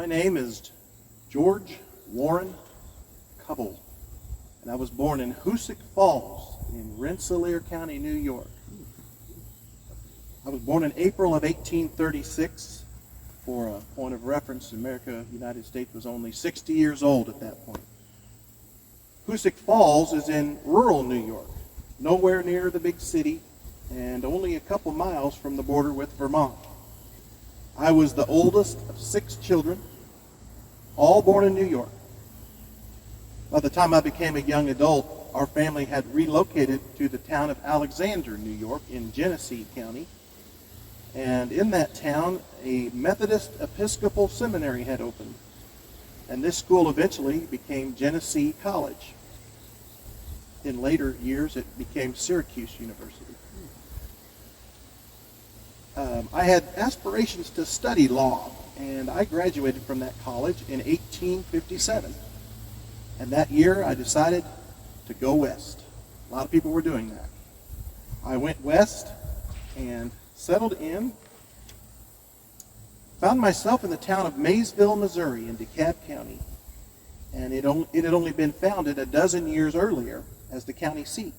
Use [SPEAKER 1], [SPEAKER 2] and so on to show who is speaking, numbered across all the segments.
[SPEAKER 1] My name is George Warren Covell, and I was born in Hoosick Falls in Rensselaer County, New York. I was born in April of 1836. For a point of reference, America, United States, was only 60 years old at that point. Hoosick Falls is in rural New York, nowhere near the big city, and only a couple miles from the border with Vermont. I was the oldest of 6 children, all born in New York. By the time I became a young adult, our family had relocated to the town of Alexander, New York, in Genesee County. And in that town, a Methodist Episcopal seminary had opened. And this school eventually became Genesee College. In later years, it became Syracuse University. I had aspirations to study law, and I graduated from that college in 1857. And that year, I decided to go west. A lot of people were doing that. I went west and settled in, found myself in the town of Maysville, Missouri in DeKalb County. And it had only been founded a dozen years earlier as the county seat.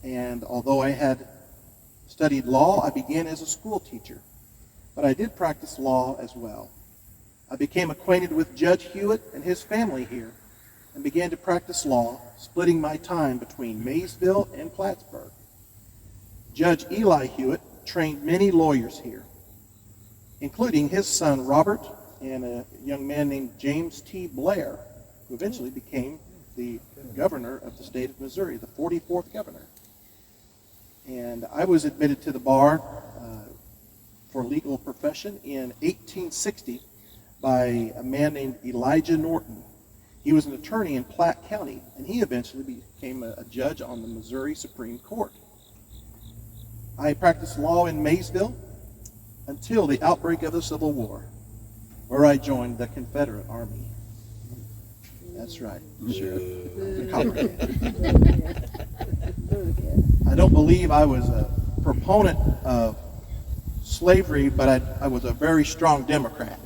[SPEAKER 1] And although I had studied law, I began as a school teacher. But I did practice law as well. I became acquainted with Judge Hewitt and his family here and began to practice law, splitting my time between Maysville and Plattsburgh. Judge Eli Hewitt trained many lawyers here, including his son Robert and a young man named James T. Blair, who eventually became the governor of the state of Missouri, the 44th governor. And I was admitted to the bar for legal profession in 1860 by a man named Elijah Norton. He was an attorney in Platte County, and he eventually became a judge on the Missouri Supreme Court. I practiced law in Maysville until the outbreak of the Civil War, where I joined the Confederate Army. That's right, Sheriff. I don't believe I was a proponent of slavery, but I was a very strong Democrat.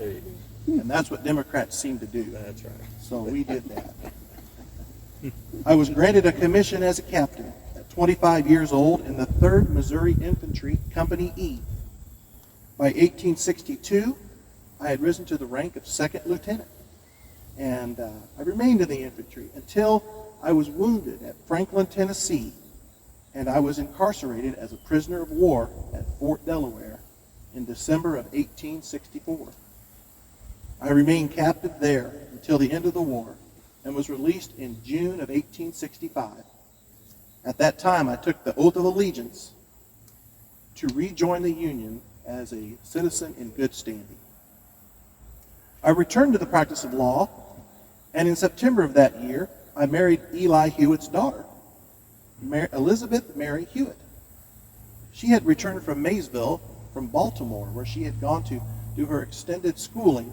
[SPEAKER 1] And that's what Democrats seem to do.
[SPEAKER 2] That's right.
[SPEAKER 1] So we did that. I was granted a commission as a captain at 25 years old in the 3rd Missouri Infantry, Company E. By 1862, I had risen to the rank of 2nd lieutenant. And I remained in the infantry until I was wounded at Franklin, Tennessee, and I was incarcerated as a prisoner of war at Fort Delaware in December of 1864. I remained captive there until the end of the war and was released in June of 1865. At that time, I took the oath of allegiance to rejoin the Union as a citizen in good standing. I returned to the practice of law, and in September of that year, I married Eli Hewitt's daughter, Elizabeth Mary Hewitt. She had returned from Maysville, from Baltimore, where she had gone to do her extended schooling,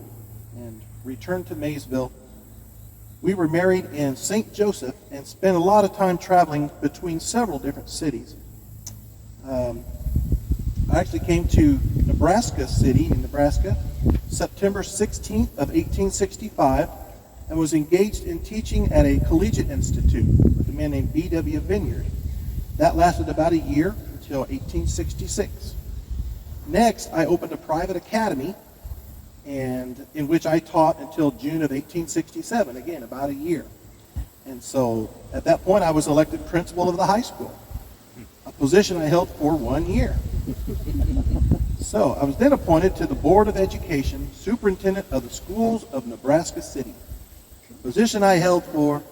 [SPEAKER 1] and returned to Maysville. We were married in St. Joseph and spent a lot of time traveling between several different cities. I actually came to Nebraska City in Nebraska September 16th of 1865 and was engaged in teaching at a collegiate institute with a man named B.W. Vineyard. That lasted about a year until 1866. Next, I opened a private academy and in which I taught until June of 1867, again, about a year. And so at that point, I was elected principal of the high school, a position I held for 1 year. So I was then appointed to the Board of Education, superintendent of the schools of Nebraska City, a position I held for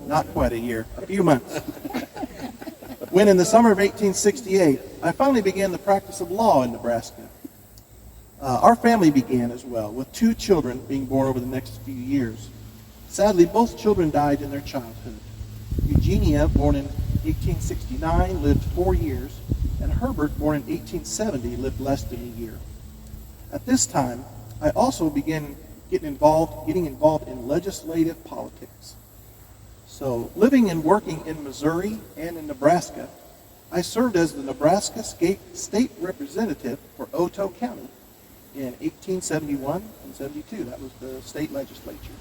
[SPEAKER 1] not quite a year, a few months. When in the summer of 1868, I finally began the practice of law in Nebraska. Our family began as well, with 2 children being born over the next few years. Sadly, both children died in their childhood. Eugenia, born in 1869, lived 4 years, and Herbert, born in 1870, lived less than a year. At this time, I also began getting involved in legislative politics. So, living and working in Missouri and in Nebraska, I served as the Nebraska State Representative for Otoe County. in 1871 and 72. That was the state legislature.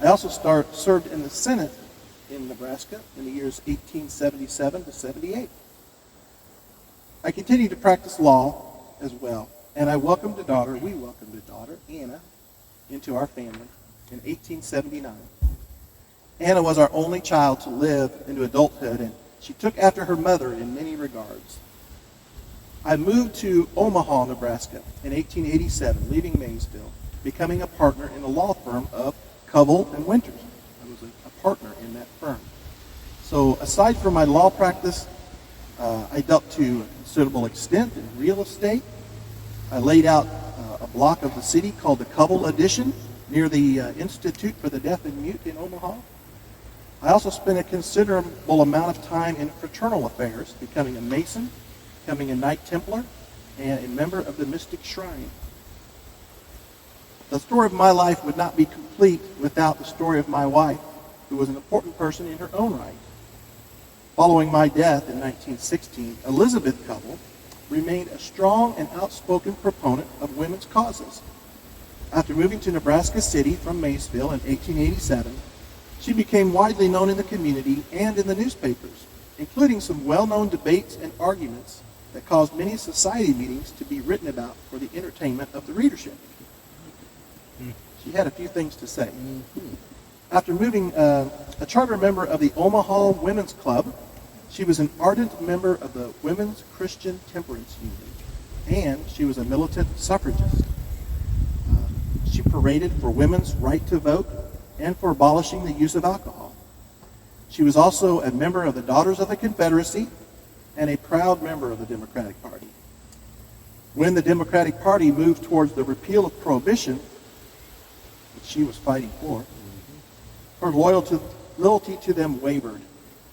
[SPEAKER 1] I also served in the Senate in Nebraska in the years 1877 to 78. I continued to practice law as well, and we welcomed a daughter, Anna, into our family in 1879. Anna was our only child to live into adulthood, and she took after her mother in many regards. I moved to Omaha, Nebraska in 1887, leaving Maysville, becoming a partner in the law firm of Covell and Winters. I was a partner in that firm. So aside from my law practice, I dealt to a considerable extent in real estate. I laid out a block of the city called the Covell Addition near the Institute for the Deaf and Mute in Omaha. I also spent a considerable amount of time in fraternal affairs, becoming a Mason, becoming a Knight Templar, and a member of the Mystic Shrine. The story of my life would not be complete without the story of my wife, who was an important person in her own right. Following my death in 1916, Elizabeth Covell remained a strong and outspoken proponent of women's causes. After moving to Nebraska City from Maysville in 1887, she became widely known in the community and in the newspapers, including some well-known debates and arguments that caused many society meetings to be written about for the entertainment of the readership. She had a few things to say. After moving a charter member of the Omaha Women's Club, she was an ardent member of the Women's Christian Temperance Union, and she was a militant suffragist. She paraded for women's right to vote and for abolishing the use of alcohol. She was also a member of the Daughters of the Confederacy and a proud member of the Democratic Party. When the Democratic Party moved towards the repeal of prohibition, which she was fighting for, her loyalty to them wavered,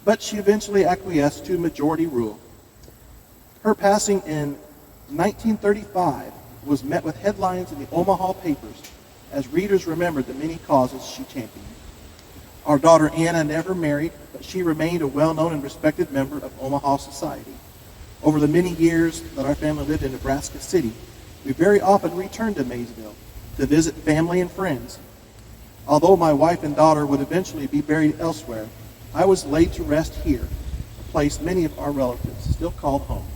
[SPEAKER 1] but she eventually acquiesced to majority rule. Her passing in 1935 was met with headlines in the Omaha papers as readers remembered the many causes she championed. Our daughter Anna never married, but she remained a well-known and respected member of Omaha society. Over the many years that our family lived in Nebraska City, we very often returned to Maysville to visit family and friends. Although my wife and daughter would eventually be buried elsewhere, I was laid to rest here, a place many of our relatives still called home.